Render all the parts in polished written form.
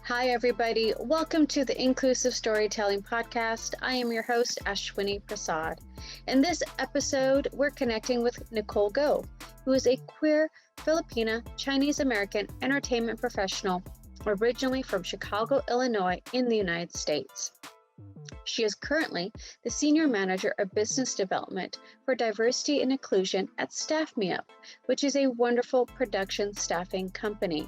Hi, everybody. Welcome to the Inclusive Storytelling Podcast. I am your host, Ashwini Prasad. In this episode, we're connecting with Nicole Go, who is a queer Filipina Chinese American entertainment professional originally from Chicago, Illinois, in the United States. She is currently the Senior Manager of Business Development for Diversity and Inclusion at Staff Me Up, which is a wonderful production staffing company.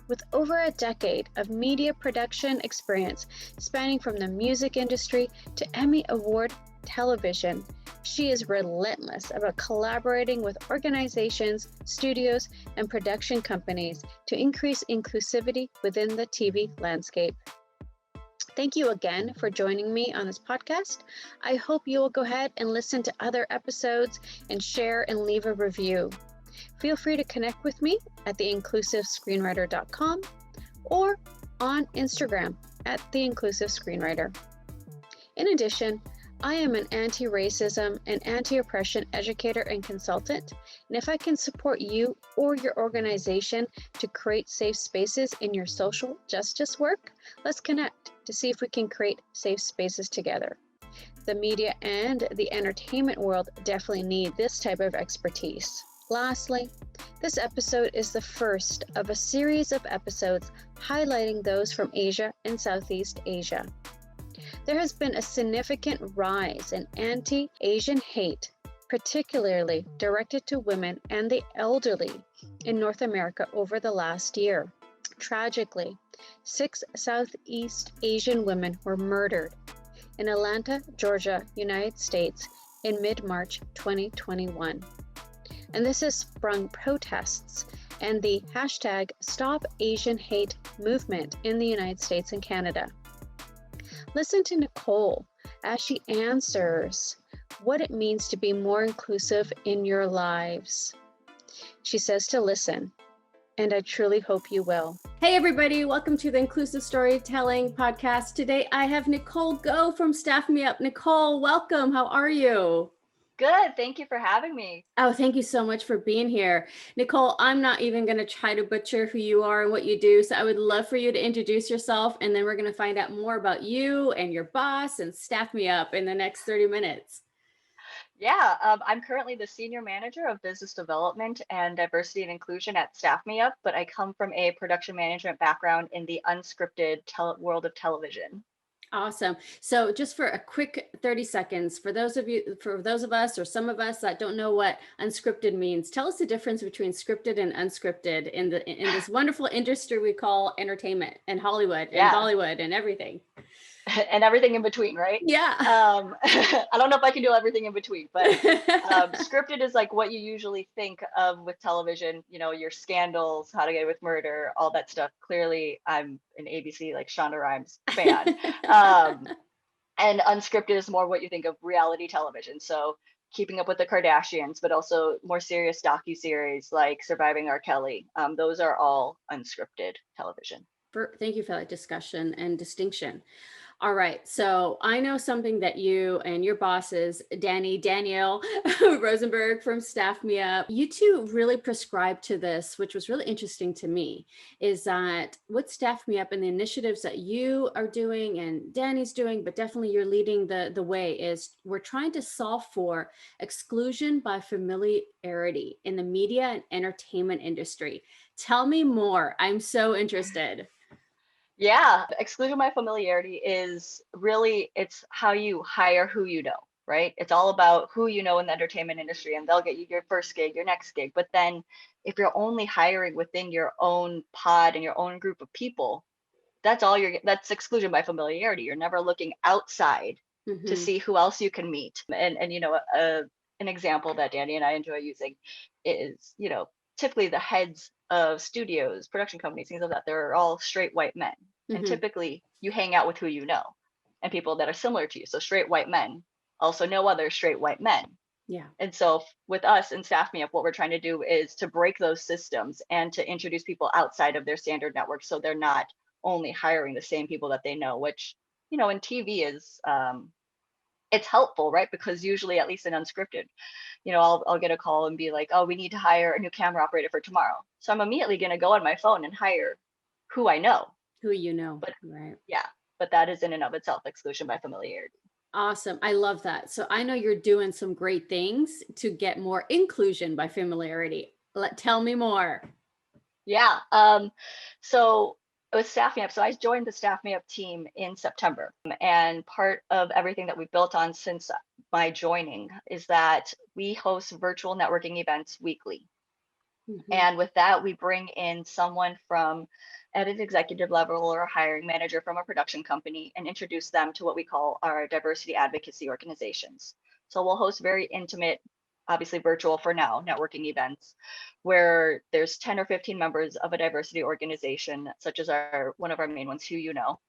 With over a decade of media production experience spanning from the music industry to Emmy Award television, she is relentless about collaborating with organizations, studios, and production companies to increase inclusivity within the TV landscape. Thank you again for joining me on this podcast. I hope you will go ahead and listen to other episodes and share and leave a review. Feel free to connect with me at theinclusivescreenwriter.com or on Instagram at theinclusivescreenwriter. In addition, I am an anti-racism and anti-oppression educator and consultant, and if I can support you or your organization to create safe spaces in your social justice work, let's connect to see if we can create safe spaces together. The media and the entertainment world definitely need this type of expertise. Lastly, this episode is the first of a series of episodes highlighting those from Asia and Southeast Asia. There has been a significant rise in anti-Asian hate, particularly directed to women and the elderly in North America over the last year. Tragically, 6 Southeast Asian women were murdered in Atlanta, Georgia, United States in mid-March 2021. And this has sprung protests and the hashtag Stop Asian Hate movement in the United States and Canada. Listen to Nicole as she answers what it means to be more inclusive in your lives. She says to listen, and I truly hope you will. Hey everybody, welcome to the Inclusive Storytelling Podcast. Today I have Nicole Go from Staff Me Up. Nicole, welcome. How are you? Good. Thank you for having me. Oh, thank you so much for being here. Nicole, I'm not even going to try to butcher who you are and what you do. So I would love for you to introduce yourself, and then we're going to find out more about you and your boss and Staff Me Up in the next 30 minutes. Yeah, I'm currently the Senior Manager of Business Development and Diversity and Inclusion at Staff Me Up, but I come from a production management background in the unscripted world of television. Awesome. So just for a quick 30 seconds, for those of us or some of us that don't know what unscripted means, tell us the difference between scripted and unscripted in this wonderful industry we call entertainment and Hollywood and Bollywood and everything. And everything in between, right? Yeah. I don't know if I can do everything in between, but scripted is like what you usually think of with television, you know, your Scandals, How to Get Away with Murder, all that stuff. Clearly, I'm an ABC, like Shonda Rhimes fan. And unscripted is more what you think of reality television. So Keeping Up with the Kardashians, but also more serious docuseries like Surviving R. Kelly. Those are all unscripted television. Thank you for that discussion and distinction. All right. So I know something that you and your bosses, Danielle Rosenberg from Staff Me Up, you two really prescribed to this, which was really interesting to me, is that what Staff Me Up and the initiatives that you are doing and Danny's doing, but definitely you're leading the way, is we're trying to solve for exclusion by familiarity in the media and entertainment industry. Tell me more. I'm so interested. Yeah, exclusion by familiarity is really, it's how you hire who you know, right? It's all about who you know in the entertainment industry, and they'll get you your first gig, your next gig. But then if you're only hiring within your own pod and your own group of people, that's exclusion by familiarity. You're never looking outside to see who else you can meet. And you know, an example that Danny and I enjoy using is, you know, typically the heads of studios, production companies, things like that, they're all straight white men. And typically you hang out with who you know and people that are similar to you. So straight white men also know other straight white men. Yeah. And so with us and Staff Me Up, what we're trying to do is to break those systems and to introduce people outside of their standard network, so they're not only hiring the same people that they know, which, you know, in TV is it's helpful, right? Because usually, at least in unscripted, you know, I'll get a call and be like, oh, we need to hire a new camera operator for tomorrow. So I'm immediately going to go on my phone and hire who I know. Who you know, But right? yeah, but that is in and of itself exclusion by familiarity. Awesome. I love that. So I know you're doing some great things to get more inclusion by familiarity. Tell me more. Yeah. So it was Staff Me Up. So I joined the Staff Me Up team in September. And part of everything that we've built on since my joining is that we host virtual networking events weekly. Mhm. And with that, we bring in someone from at an executive level or a hiring manager from a production company and introduce them to what we call our diversity advocacy organizations. So we'll host very intimate, obviously virtual for now, networking events where there's 10 or 15 members of a diversity organization, such as our one of our main ones, Who You Know,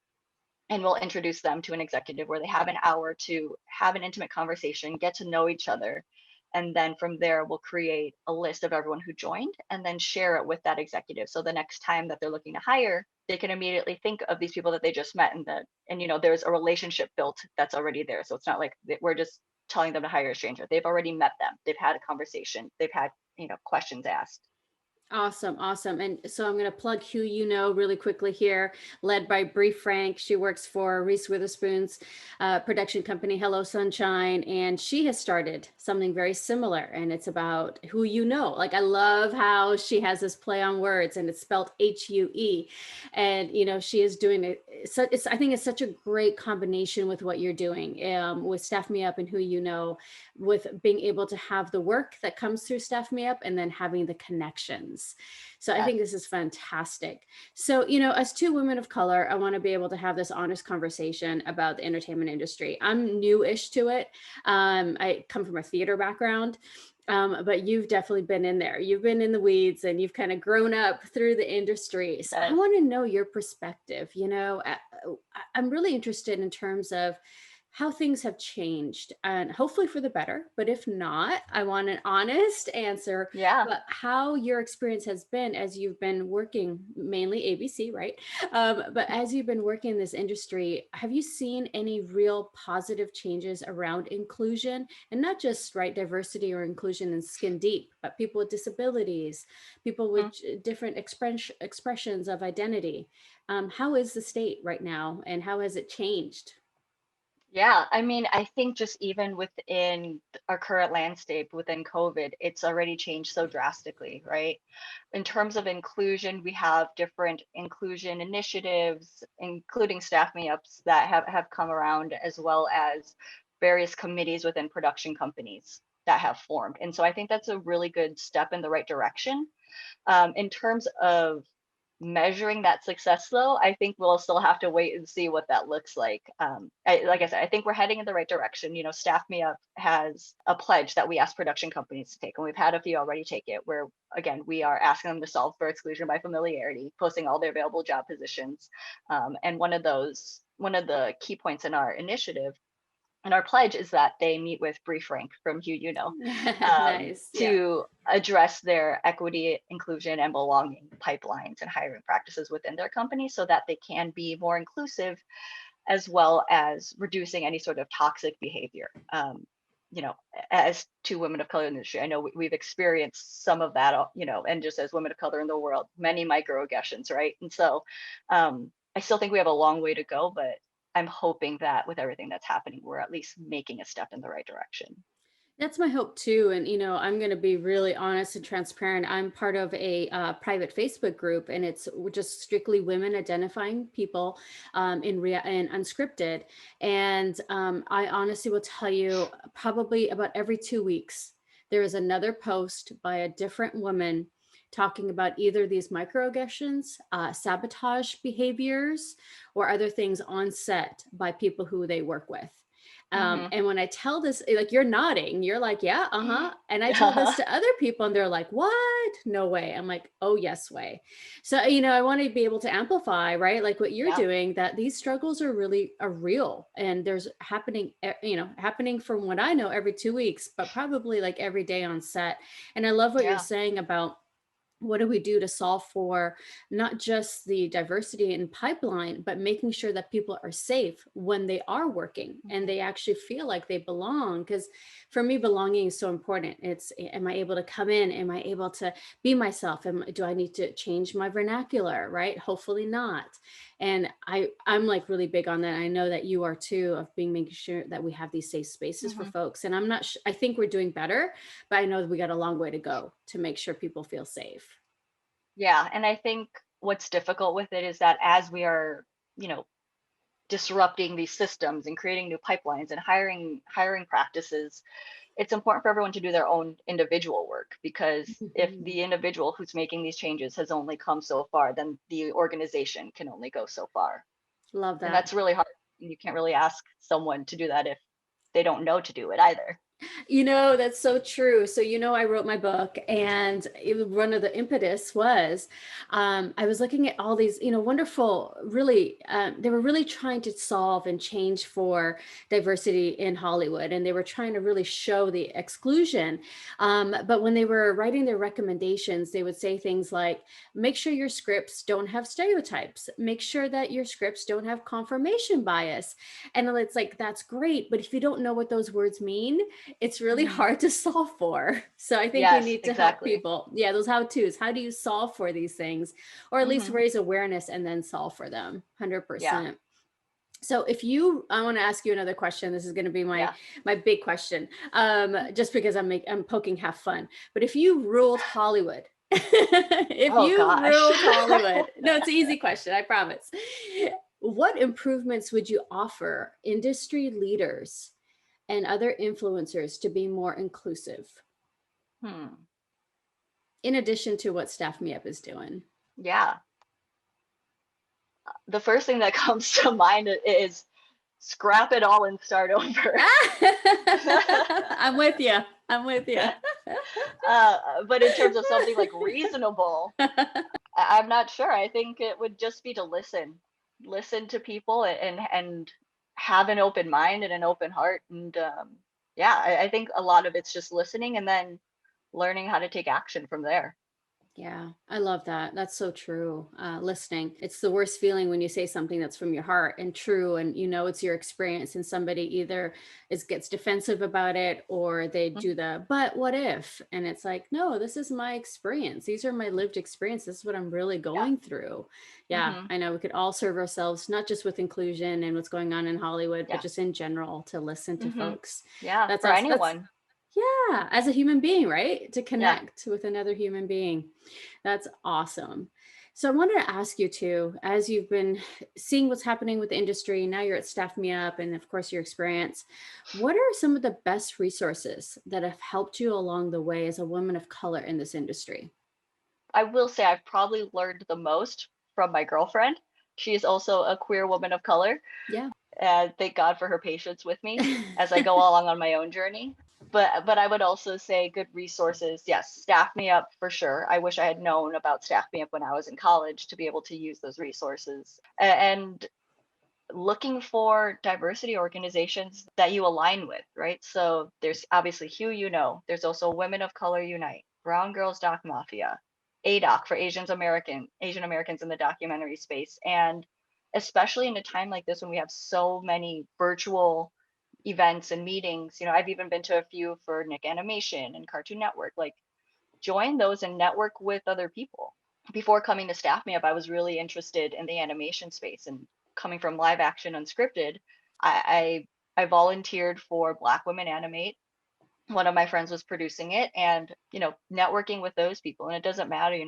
and we'll introduce them to an executive where they have an hour to have an intimate conversation, get to know each other. And then from there, we'll create a list of everyone who joined and then share it with that executive. So the next time that they're looking to hire, they can immediately think of these people that they just met and there's a relationship built that's already there. So it's not like we're just telling them to hire a stranger. They've already met them. They've had a conversation. They've had, questions asked. Awesome, awesome. And so I'm going to plug Who You Know really quickly here, led by Bree Frank. She works for Reese Witherspoon's production company, Hello Sunshine, and she has started something very similar. And it's about who you know. Like, I love how she has this play on words, and it's spelled HUE. And she is doing it. So I think it's such a great combination with what you're doing with Staff Me Up and Who You Know, with being able to have the work that comes through Staff Me Up and then having the connections. So I Yes. think this is fantastic. So, as two women of color, I want to be able to have this honest conversation about the entertainment industry. I'm new-ish to it. I come from a theater background. But you've definitely been in there. You've been in the weeds and you've kind of grown up through the industry. So I Yes. want to know your perspective. I'm really interested in terms of how things have changed and hopefully for the better. But if not, I want an honest answer. Yeah. But how your experience has been as you've been working mainly ABC, right? But as you've been working in this industry, have you seen any real positive changes around inclusion, and not just right diversity or inclusion in skin deep, but people with disabilities, people with different expressions of identity? How is the state right now, and how has it changed? Yeah, I mean, I think just even within our current landscape within COVID, it's already changed so drastically, right? In terms of inclusion, we have different inclusion initiatives, including staff me-ups that have come around, as well as various committees within production companies that have formed. And so I think that's a really good step in the right direction. In terms of measuring that success, though, I think we'll still have to wait and see what that looks like. Like I said, I think we're heading in the right direction. Staff Me Up has a pledge that we ask production companies to take, and we've had a few already take it, where again we are asking them to solve for exclusion by familiarity, posting all their available job positions. And one of the key points in our initiative and our pledge is that they meet with Bree Frank from Hugh, Nice. Yeah. to address their equity, inclusion, and belonging pipelines and hiring practices within their company so that they can be more inclusive, as well as reducing any sort of toxic behavior. As two women of color in the industry, I know we've experienced some of that, and just as women of color in the world, many microaggressions, right? And so I still think we have a long way to go, but I'm hoping that with everything that's happening, we're at least making a step in the right direction. That's my hope too. And, I'm going to be really honest and transparent. I'm part of a private Facebook group, and we're just strictly women identifying people in unscripted. And I honestly will tell you, probably about every 2 weeks, there is another post by a different woman talking about either these microaggressions, sabotage behaviors, or other things on set by people who they work with. Hmm. And when I tell this, like, you're nodding, you're like, yeah, uh-huh. And I tell this Yeah, to other people and they're like, what? No way. I'm like, oh, yes, way. So, I want to be able to amplify, right? Like what you're yeah, doing, that these struggles are real. And there's happening from what I know every 2 weeks, but probably like every day on set. And I love what you're yeah. saying about what do we do to solve for not just the diversity in pipeline, but making sure that people are safe when they are working and Mhm. they actually feel like they belong? Because for me, belonging is so important. It's, am I able to come in? Am I able to be myself? Do I need to change my vernacular? Right? Hopefully not. And I'm like really big on that. I know that you are too, of making sure that we have these safe spaces for Hmm. folks. And I'm not, I think we're doing better, but I know that we got a long way to go to make sure people feel safe. Yeah. And I think what's difficult with it is that as we are, you know, disrupting these systems and creating new pipelines and hiring practices, it's important for everyone to do their own individual work, because if Mhm. the individual who's making these changes has only come so far, then the organization can only go so far. Love And that. that's really hard. You can't really ask someone to do that if they don't know to do it either. That's so true. So, I wrote my book, and one of the impetus was I was looking at all these, wonderful, really, they were really trying to solve and change for diversity in Hollywood. And they were trying to really show the exclusion. But when they were writing their recommendations, they would say things like, make sure your scripts don't have stereotypes, make sure that your scripts don't have confirmation bias. And it's like, that's great. But if you don't know what those words mean, it's really Hmm. hard to solve for. So I think we Yes, need to help exactly. people. Yeah, those how to's. How do you solve for these things? Or at least Hmm. raise awareness and then solve for them. Yeah, 100%. So I want to ask you another question. This is going to be my yeah. my big question. Just because I'm poking half fun. But if you ruled Hollywood, if Oh you gosh. ruled Hollywood, no, it's an easy question, I promise. What improvements would you offer industry leaders and other influencers to be more inclusive, Hmm. in addition to what Staff Me Up is doing? Yeah. The first thing that comes to mind is scrap it all and start over. I'm with you. I'm with you. But in terms of something like reasonable, I'm not sure. I think it would just be to listen to people, and have an open mind and an open heart. And yeah, I think a lot of it's just listening and then learning how to take action from there. Yeah, I love that. That's so true. Listening. It's the worst feeling when you say something that's from your heart and true, and it's your experience, and somebody either gets defensive about it, or they Mhm. do the "but what if," and it's like, no, this is my experience. These are my lived experiences. This is what I'm really Yeah. going through. Yeah, Hmm. I know we could all serve ourselves, not just with inclusion and what's going on in Hollywood, but Yeah. just in general, to listen to Hmm. folks. Yeah. That's For us. That's anyone. Yeah, as a human being, right? To Yeah. connect with another human being. That's awesome. So I wanted to ask you too, as you've been seeing what's happening with the industry, now you're at Staff Me Up, and of course your experience, what are some of the best resources that have helped you along the way as a woman of color in this industry? I will say I've probably learned the most from my girlfriend. She is also a queer woman of color. Yeah. And thank God for her patience with me as I go along on my own journey. But I would also say good resources. Yes, Staff Me Up for sure. I wish I had known about Staff Me Up when I was in college to be able to use those resources. And looking for diversity organizations that you align with, right? So there's obviously Hugh, there's also Women of Color Unite, Brown Girls Doc Mafia, ADOC for Asian Americans in the documentary space. And especially in a time like this when we have so many virtual events and meetings, I've even been to a few for Nick Animation and Cartoon Network. Like, join those and network with other people. Before coming to Staff Me Up, I was really interested in the animation space, and coming from live action unscripted, I volunteered for Black Women Animate. One of my friends was producing it, and networking with those people. And it doesn't matter,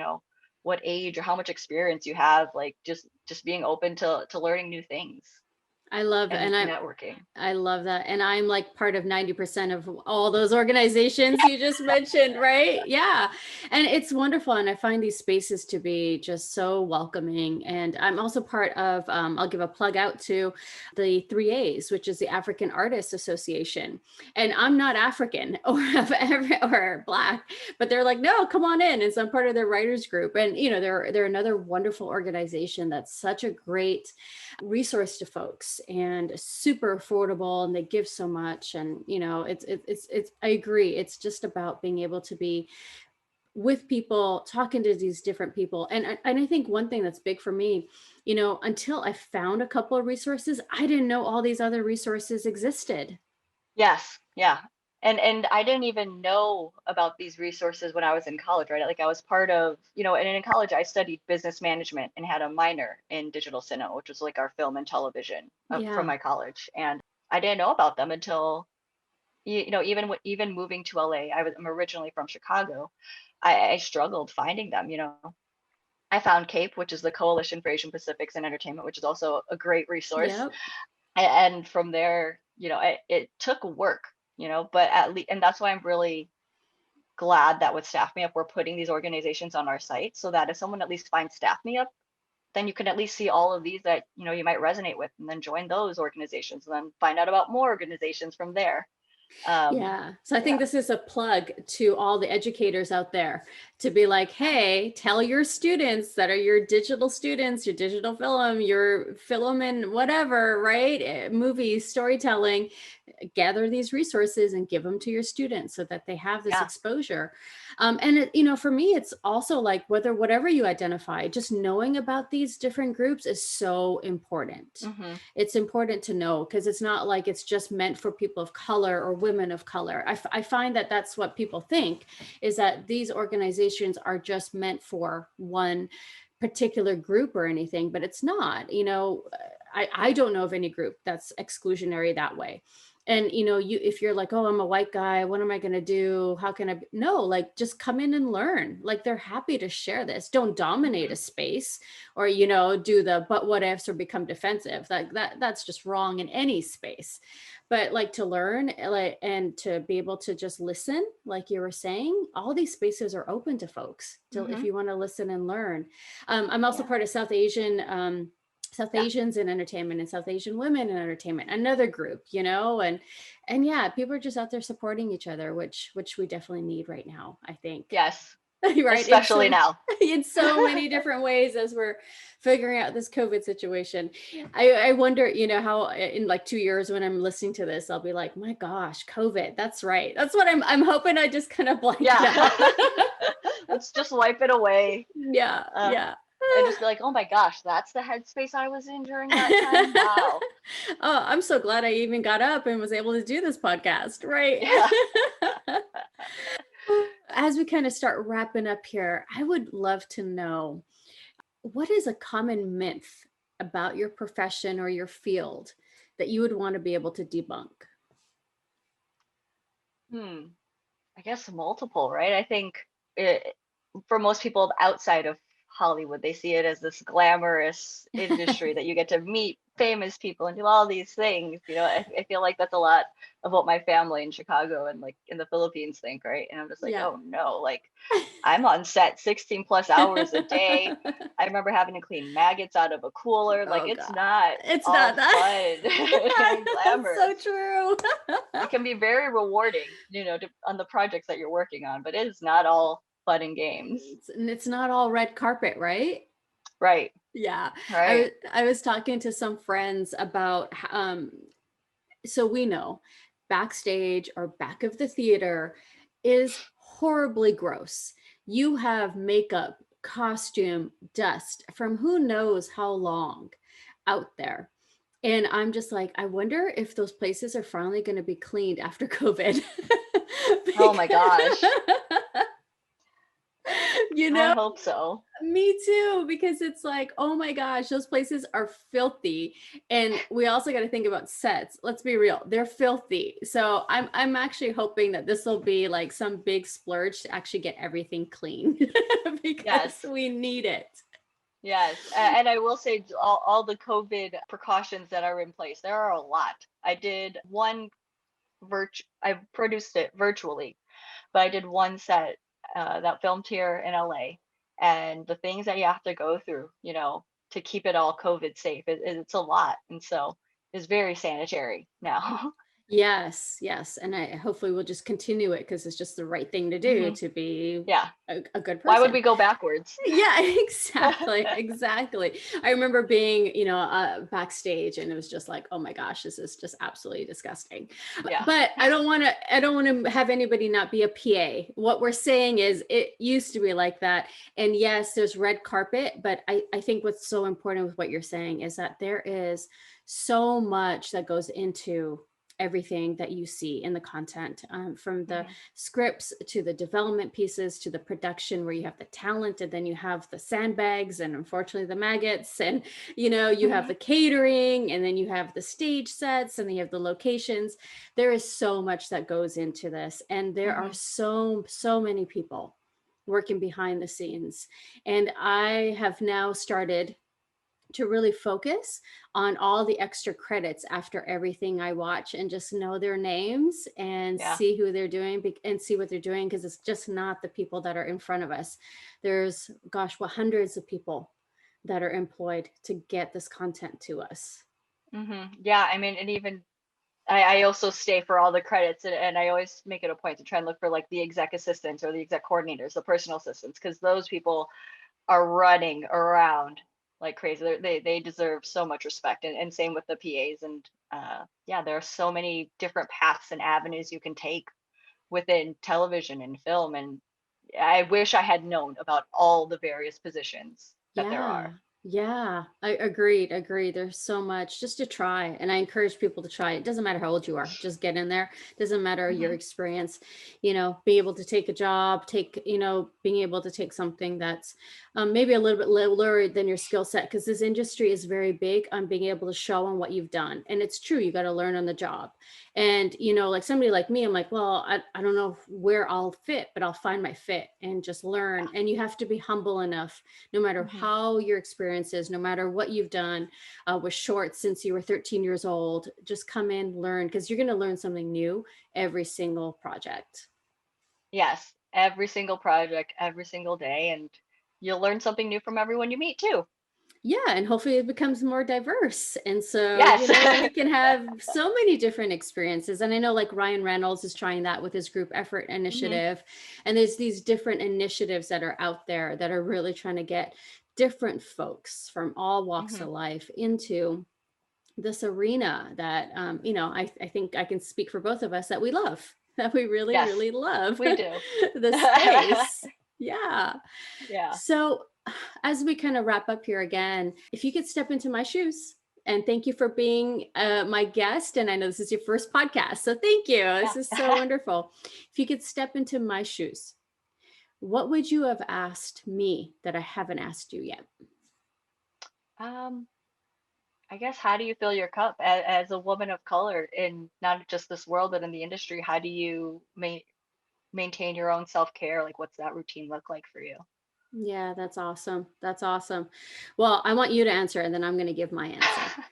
what age or how much experience you have, like just being open to learning new things I love, and and networking. I love that. And I'm like part of 90% of all those organizations you just mentioned, right? Yeah. And it's wonderful. And I find these spaces to be just so welcoming. And I'm also part of, I'll give a plug out to the 3As, which is the African Artists Association. And I'm not African or Black, but they're like, no, come on in. And so I'm part of their writers group. And, they're another wonderful organization that's such a great resource to folks and super affordable, and they give so much. And it's I agree, it's just about being able to be with people, talking to these different people. And I think one thing that's big for me, until I found a couple of resources, I didn't know all these other resources existed. Yes, yeah. And I didn't even know about these resources when I was in college, right? Like I was part of, and in college I studied business management and had a minor in digital cinema, which was like our film and television from Yeah. my college. And I didn't know about them until, even moving to LA. I'm originally from Chicago. I struggled finding them. I found CAPE, which is the Coalition for Asian Pacifics in Entertainment, which is also a great resource. Yep. And from there, it took work, but at least, and that's why I'm really glad that with Staff Me Up, we're putting these organizations on our site so that if someone at least finds Staff Me Up, then you can at least see all of these that, you might resonate with, and then join those organizations and then find out about more organizations from there. Yeah. So I think Yeah. this is a plug to all the educators out there to be like, hey, tell your students that are your digital students, your digital film, your film and whatever, right? Movies, storytelling, gather these resources and give them to your students so that they have this Yeah. exposure. And for me, it's also like whatever you identify, just knowing about these different groups is so important. Mm-hmm. It's important to know because it's not like it's just meant for people of color or women of color. I find that that's what people think, is that these organizations are just meant for one particular group or anything, but it's not. I don't know of any group that's exclusionary that way. And if you're like, oh, I'm a white guy, what am I going to do? How can I no, like, just come in and learn. Like, they're happy to share this. Don't dominate a space or do the but what ifs or become defensive. Like that's just wrong in any space. But like, to learn, like, and to be able to just listen, like you were saying, all these spaces are open to folks to, if Mm-hmm. you want to listen and learn. I'm also Yeah. part of South Asians in entertainment and South Asian women in entertainment, another group, and yeah, people are just out there supporting each other, which we definitely need right now, I think. Yes. Right. Especially now. In so many different ways as we're figuring out this COVID situation. I wonder, how in like 2 years when I'm listening to this, I'll be like, my gosh, COVID. That's right. That's what I'm hoping I just kind of blank it Yeah. out. Let's just wipe it away. Yeah. Yeah. And just be like, oh my gosh, that's the headspace I was in during that time. Wow. Oh, I'm so glad I even got up and was able to do this podcast. Right. Yeah. As we kind of start wrapping up here, I would love to know, what is a common myth about your profession or your field that you would want to be able to debunk? I guess multiple, right? I think for most people outside of Hollywood, they see it as this glamorous industry that you get to meet famous people and do all these things. I feel like that's a lot of what my family in Chicago and like in the Philippines think, right? And I'm just like, Yeah. oh no, like I'm on set 16 plus hours a day. I remember having to clean maggots out of a cooler. Like, Oh it's God. not It's all not fun and glamorous. That's so true. It can be very rewarding, on the projects that you're working on, but it is not all fun and games. It's not all red carpet, right? Right. Yeah. Right. I was talking to some friends about, so we know backstage or back of the theater is horribly gross. You have makeup, costume, dust from who knows how long out there. And I'm just like, I wonder if those places are finally going to be cleaned after COVID. Oh my gosh. I know, hope so. me too, because it's like, oh my gosh, those places are filthy. And we also got to think about sets. Let's be real, they're filthy. So I'm actually hoping that this will be like some big splurge to actually get everything clean because Yes. we need it. Yes. And I will say all the COVID precautions that are in place, there are a lot. I did one I produced it virtually, but I did one set that filmed here in LA, and the things that you have to go through, to keep it all COVID safe, it's a lot, and so it's very sanitary now. Yes, yes. And I hopefully we'll just continue it because it's just the right thing to do Hmm. to be Yeah. a good Why would person. we go backwards? Yeah, exactly. Exactly. I remember being, backstage and it was just like, oh my gosh, this is just absolutely disgusting. Yeah. But I don't want to have anybody not be a PA. What we're saying is it used to be like that. And yes, there's red carpet, but I think what's so important with what you're saying is that there is so much that goes into everything that you see in the content, from the Mm-hmm. scripts to the development pieces to the production, where you have the talent and then you have the sandbags and unfortunately the maggots, and you have the catering, and then you have the stage sets, and then you have the locations. There is so much that goes into this, and there are Mm-hmm. so many people working behind the scenes. And I have now started to really focus on all the extra credits after everything I watch, and just know their names and Yeah. see who they're doing and see what they're doing, because it's just not the people that are in front of us. There's, gosh, what, hundreds of people that are employed to get this content to us. Mm-hmm. Yeah. I mean, and even I also stay for all the credits, and I always make it a point to try and look for like the exec assistants or the exec coordinators, the personal assistants, because those people are running around like crazy. They deserve so much respect, and same with the PAs. And yeah, there are so many different paths and avenues you can take within television and film, and I wish I had known about all the various positions that there Yeah. are. Yeah. I agreed. There's so much just to try. And I encourage people to try. It doesn't matter how old you are, just get in there. Doesn't matter your Hmm. experience, being able to take a job, being able to take something that's maybe a little bit lower than your skill set. Because this industry is very big on being able to show on what you've done. And it's true, you got to learn on the job. And, like somebody like me, I'm like, well, I don't know where I'll fit, but I'll find my fit and just learn. And you have to be humble enough, no matter Hmm. how your experience is, no matter what you've done with shorts since you were 13 years old, just come in, learn, because you're going to learn something new every single project. Yes, every single project, every single day, and you'll learn something new from everyone you meet too. Yeah, and hopefully it becomes more diverse. And so, Yes. we can have so many different experiences. And I know like Ryan Reynolds is trying that with his group effort Hmm. initiative. And there's these different initiatives that are out there that are really trying to get different folks from all walks Hmm. of life into this arena that, I think I can speak for both of us, that we love, that we really, Yes, really love we do. the space. Yeah. Yeah. So, as we kind of wrap up here again, if you could step into my shoes, and thank you for being my guest. And I know this is your first podcast. So, thank you. This is so Yeah. wonderful. If you could step into my shoes, what would you have asked me that I haven't asked you yet? um I guess, how do you fill your cup as a woman of color in not just this world but in the industry? How do you maintain your own self-care? Like, what's that routine look like for you? Yeah, that's awesome. That's awesome. Well, I want you to answer, and then I'm going to give my answer.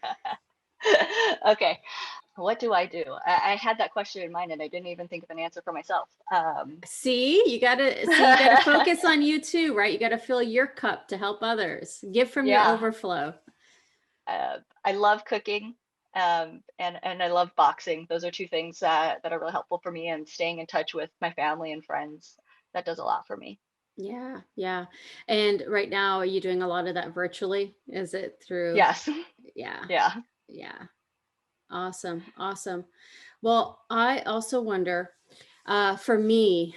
Okay, what do I do? I had that question in mind and I didn't even think of an answer for myself. See, you got to focus on you too, right? You got to fill your cup to help others. Give from your Yeah, overflow. I love cooking, and I love boxing. Those are two things that are really helpful for me, and staying in touch with my family and friends. That does a lot for me. Yeah, yeah. And right now, are you doing a lot of that virtually? Is it through? Yes. Yeah, Yeah. yeah. Awesome, awesome. Well, I also wonder, for me,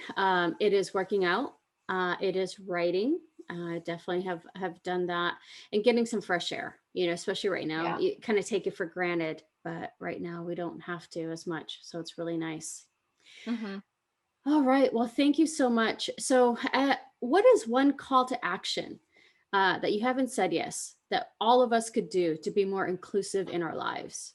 it is working out. It is writing. I definitely have done that, and getting some fresh air. Especially right now, Yeah. you kind of take it for granted, but right now we don't have to as much, so it's really nice. Hmm. All right. Well, thank you so much. So, what is one call to action that you haven't said yes that all of us could do to be more inclusive in our lives?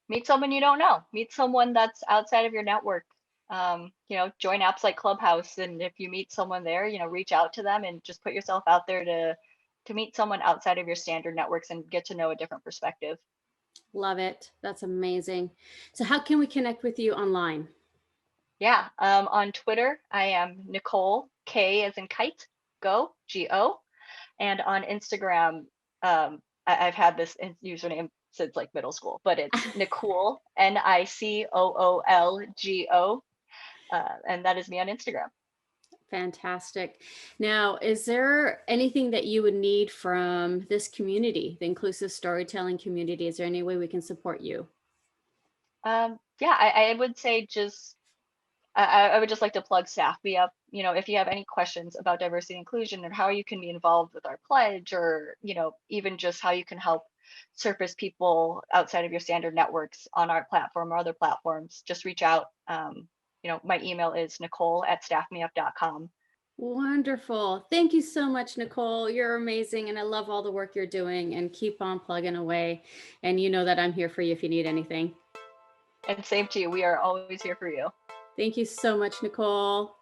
Meet someone you don't know. Meet someone that's outside of your network. Join apps like Clubhouse, and if you meet someone there, reach out to them and just put yourself out there to meet someone outside of your standard networks and get to know a different perspective. Love it. That's amazing. So, how can we connect with you online? Yeah. On Twitter, I am Nicole K as in kite, Go Go, and on Instagram, I've had this username since like middle school, but it's Nicole Nicoolgo, and that is me on Instagram. Fantastic. Now, is there anything that you would need from this community, the inclusive storytelling community? Is there any way we can support you? Yeah, I would say just I would just like to plug Staff Me Up. If you have any questions about diversity and inclusion and how you can be involved with our pledge, or even just how you can help surface people outside of your standard networks on our platform or other platforms, just reach out. My email is nicole@staffmeup.com. Wonderful. Thank you so much, Nicole. You're amazing. And I love all the work you're doing, and keep on plugging away. And you know that I'm here for you if you need anything. And same to you. We are always here for you. Thank you so much, Nicole.